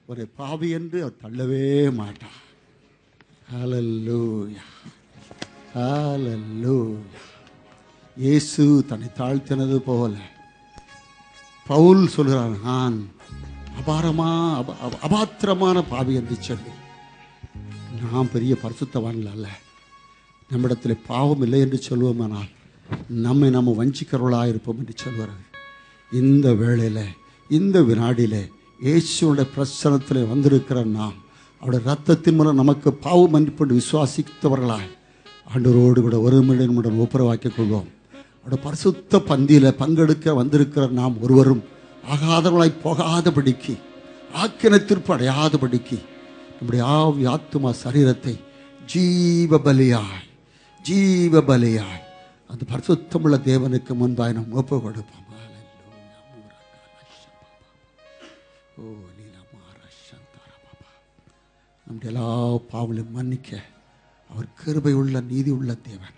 ஒரு பாவி என்று அவர் தள்ளவே மாட்டார். ஹல்லேலூயா, ஹல்லேலூயா. இயேசு தன்னை தாழ்த்தினது போல பவுல் சொல்கிறான், நான் அபாத்திரமான பாவி என்று சொல்லி. நாம் பெரிய பரிசுத்தவான்கள் அல்ல. நம்மிடத்தில் பாவம் இல்லை என்று சொல்வோமானால் நம்மை நம்ம வஞ்சிக்கிறவர்களாக இருப்போம் என்று சொல்வார்கள். இந்த வேளையில், இந்த வினாடியில் இயேசுவோட பிரசனத்தில் வந்திருக்கிற நாம் அவருடைய ரத்தத்தின் மூலம் நமக்கு பாவ மன்னிப்பு விசுவாசித்தவர்களாய் ஆண்டவரோடு கூட ஒரு நம்முடன் ஒப்புரவாக்கிக் கொள்வோம். அவருடைய பரிசுத்த பந்தியில் பங்கெடுக்க வந்திருக்கிற நாம் ஒருவரும் ஆகாதவர்களாய் போகாதபடிக்கு, ஆக்கினத்திற்கு அடையாதபடிக்கு நம்முடைய ஆவி ஆத்துமா சரீரத்தை ஜீவ பலியாய் அந்த பரிசுத்தமுள்ள தேவனுக்கு முன்பாய் நாம் ஒப்பு கொடுப்போம். நம்முடைய எல்லா பாவங்களையும் மன்னிக்க அவர் கிருபை உள்ள நீதி உள்ள தேவன்.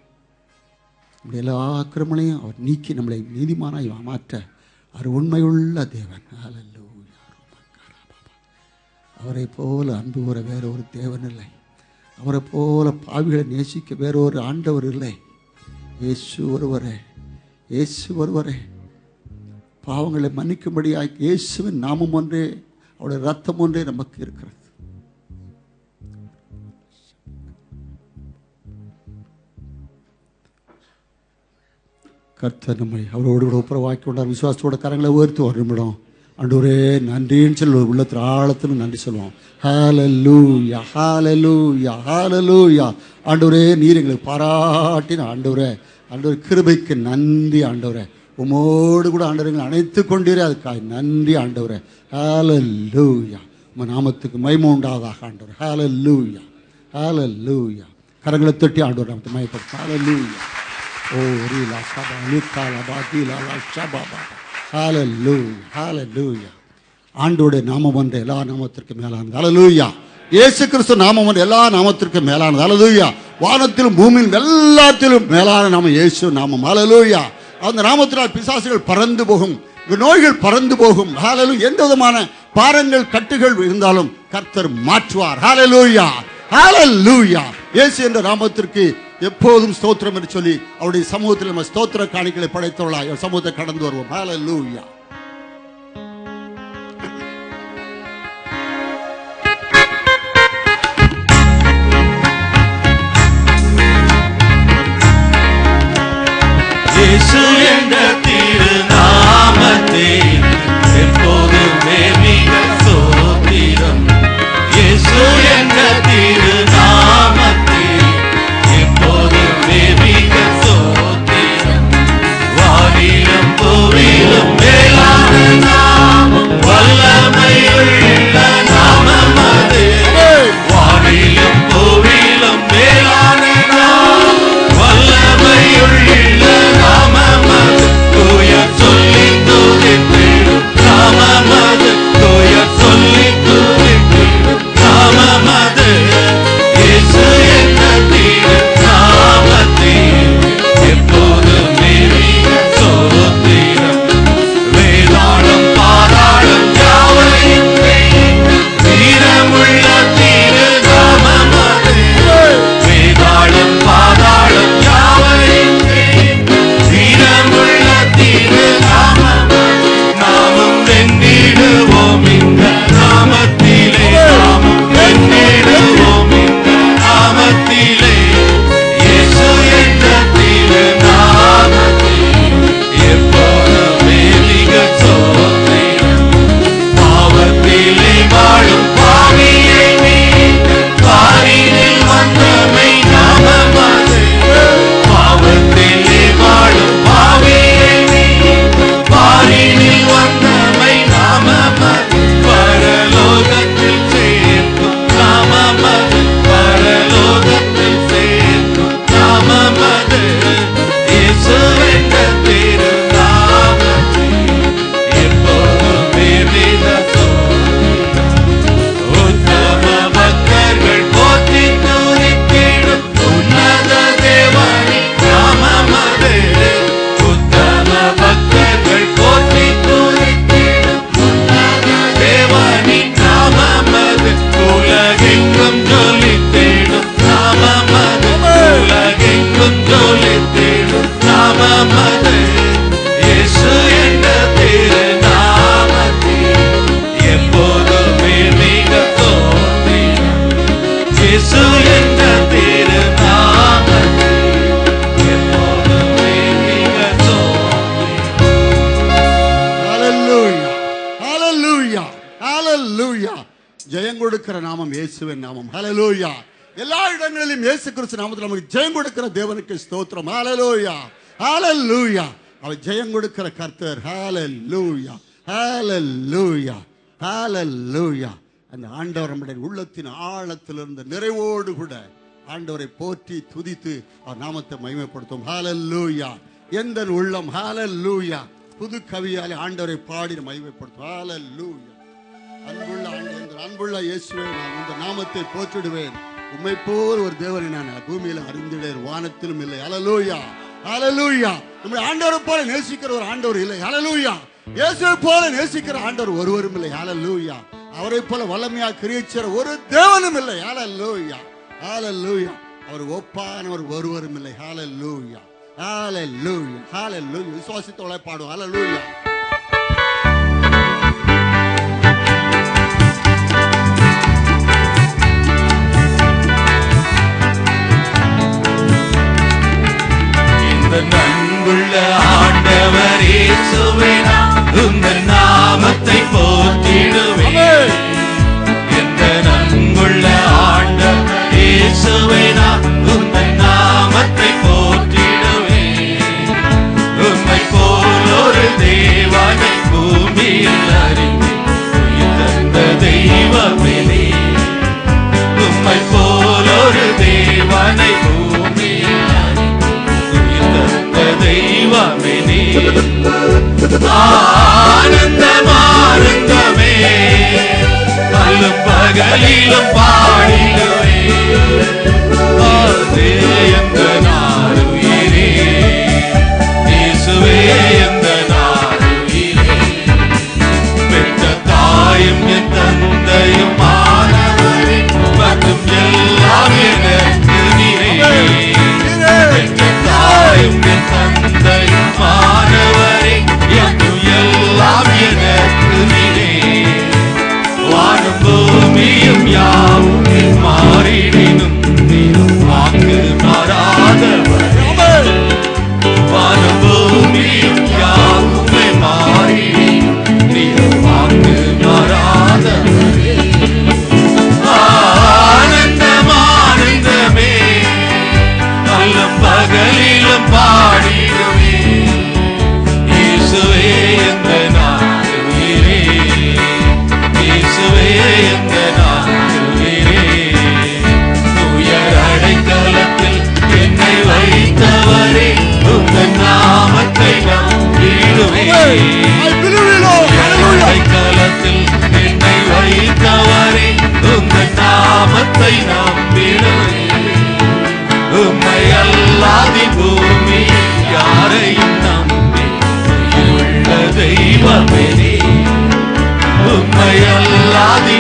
நம்முடைய எல்லா கிருமனையும் அவர் நீக்கி நம்மளை நீதிமானாய் மாற்ற அவர் உண்மையுள்ள தேவன். அவரை போல அன்பு கூற வேற ஒரு தேவன் இல்லை. அவரை போல பாவிகளை நேசிக்க வேறொரு ஆண்டவர் இல்லை. இயேசு ஒருவரே, இயேசு ஒருவரே. பாவங்களை மன்னிக்கும்படியாக இயேசுவின் நாமம் ஒன்றே, அவருடைய ரத்தம் ஒன்றே நமக்கு இருக்கிறது. கர்த்தர் நம்மை அவரோடு கூட ஒப்புரவாக்கி கொண்டார். விசுவாசத்தோட கரங்களை உயர்த்தி ஒரு நிமிடம் ஆண்டவரே நன்றின்னு சொல்லி உள்ளத்தில் ஆழத்தில் நன்றி சொல்லுவோம். ஹல்லேலூயா, ஹல்லேலூயா, ஹல்லேலூயா. ஆண்டவரே நீர் எங்களுக்கு பாராட்டின ஆண்டவரே, ஆண்டவர் கிருபைக்கு நன்றி ஆண்டவரே. உமோடு கூட ஆண்டவரை அணைத்து கொண்டீரே, அதுக்காக நன்றி ஆண்டவரே. ஹல்லேலூயா. உம நாமத்துக்கு மகிமை உண்டாவதாக ஆண்டவரே. ஹல்லேலூயா, ஹல்லேலூயா. கரங்களை தட்டி ஆண்டவர் நாமத்தை மகிமைப்படுத்து. ஹல்லேலூயா. ஓ ரீலா சபா லுக்காலா பாதிலா ஷபாபா. ஹல்லேலூயா, ஹல்லேலூயா. ஆண்டவருடைய நாமம் ஒன்று எல்லா நாமத்திற்கும் மேலானது. ஹல்லேலூயா. இயேசு கிறிஸ்து நாமம் ஒன்று எல்லா நாமத்திற்கும் மேலானது. ஹல்லேலூயா. வானத்திலும் பூமியிலும் எல்லாத்திலும் மேலான நாமம் இயேசு நாமம். ஹல்லேலூயா. அந்த நாமத்தினால் பிசாசுகள் பறந்து போகும், நோய்கள் பறந்து போகும். ஹல்லேலூயா. எந்த விதமான பாரங்கள் கட்டுகள் இருந்தாலும் கர்த்தர் மாற்றுவார். ஹல்லேலூயா, ஹல்லேலூயா. இயேசு என்ற நாமத்திற்கு எப்போதும் ஸ்தோத்திரம் என்று சொல்லி அவருடைய சமூகத்தில் நம்ம ஸ்தோத்திர காணிக்கைகளை படைத்தவர்களாக சமூகத்தை கடந்து வருவோம். ஹல்லேலூயா. இயேசு என்ற திருநாமத்தை எப்போதுமே மிக ஸ்தோத்திரம். இயேசு என்ற திருநாமத்தை எப்போதுமே மிக ஸ்தோத்திரம். வானிலும் பூவிலும் மேலான நாமம், வல்லமையுள்ள நாமம் அது. வானிலும் பூவிலும் மேலான நாமம், வல்லமையுள்ள நாமம் அது. இயேசுவின் நாமம். ஹல்லேலூயா. எல்லா இடங்களிலும் இயேசு கிறிஸ்து நாமத்தில் நமக்கு ஜெயம் கொடுக்கிற தேவனுக்கு ஸ்தோத்திரம். ஹல்லேலூயா, ஹல்லேலூயா. அவர் ஜெயம் கொடுக்கிற கர்த்தர். ஹல்லேலூயா, ஹல்லேலூயா, ஹல்லேலூயா. அந்த ஆண்டவர் நம்முடைய உள்ளத்தின் ஆழத்திலிருந்து நிறைவோடு கூட ஆண்டவரை போற்றி துதித்து அவர் நாமத்தை மகிமைப்படுத்தும். ஹல்லேலூயா. எந்த உள்ளம் ஹல்லேலூயா புது கவியாலே ஆண்டவரை பாடி மகிமைப்படுத்தும். ஹல்லேலூயா. அன்புள்ள ஆண்டவர், அன்புள்ள இயேசுவே, நான் இந்த நாமத்தை போற்றிடுவேன். உம்மை போல் ஒரு தேவனை நான் பூமியில அறிந்திடேன், வானத்திலும் இல்லை. ஹல்லேலூயா, ஹல்லேலூயா. நம்முடைய ஆண்டவரை போல நேசிக்கிற ஒரு ஆண்டவர் இல்லை. ஹல்லேலூயா. இயேசுவை போல நேசிக்கிற ஆண்டவர் ஒருவரும் இல்லை. ஹல்லேலூயா. அவரை போல வல்லமையா கிரியை செய்கிற ஒரு தேவனும் இல்லை. ஹல்லேலூயா, ஹல்லேலூயா. அவர் ஒப்பானவர் ஒருவரும் இல்லை. ஹல்லேலூயா, ஹல்லேலூயா, ஹல்லேலூயா. விசுவாசத்தோட பாடுவோம். ஹல்லேலூயா. அன்புள்ள ஆண்டவர் இயேசுவே, உங்கள் நாமத்தை போற்றிடுவேன். எந்த அன்புள்ள ஆண்டவர் இயேசுவே, உங்கள் நாமத்தை போற்றிடுவேன். உம்மை போல் ஒரு தேவனை பூமியில் அறிந்த தெய்வமே, உம்மை போல் ஒரு தேவனை தெய்வமே, ஆனந்தம் ஆனந்தமே, பல்லும் பகலிலும் பாடிடுவே. எந்த நாடுயிரே இயேசுவே, எந்த நாடுயிரே. பெற்ற தாயும் என் தந்தையும் மாணவரே, மற்றும் எல்லாம் எனக்கு நீரே. பெற்ற தாயும் என் தந்தையும் மாணவரே, எல்லாம் எனக்கு நீரே. வானம் பூமியும் யாவும் மாறிடினும் நீரும் வாக்கு மாறாதவர். வானம் பூமியும் யாவும் மாறிடினும் நீரும் வாக்கு மாறாதவர். ஆனந்தம் ஆனந்தமே, நல்லம் பகலிலும் பாடிடுவே. இயேசுவே எந்த நாடுயிரே, இயேசுவே எந்த நாடுயிரே. உயர் அடைக்கலத்தில் என்னை வைத்தவரே, உங்கள் நாமத்தை நம்பிடுவேன். அடைக்கலத்தில் என்னை வைத்தவரே, உங்கள் நாமத்தை நம்பிடுவேன். உம்மை அல்லாதி பூமி யாரையும் நம்பி உள்ள தெய்வமே, உம்மை அல்லாதி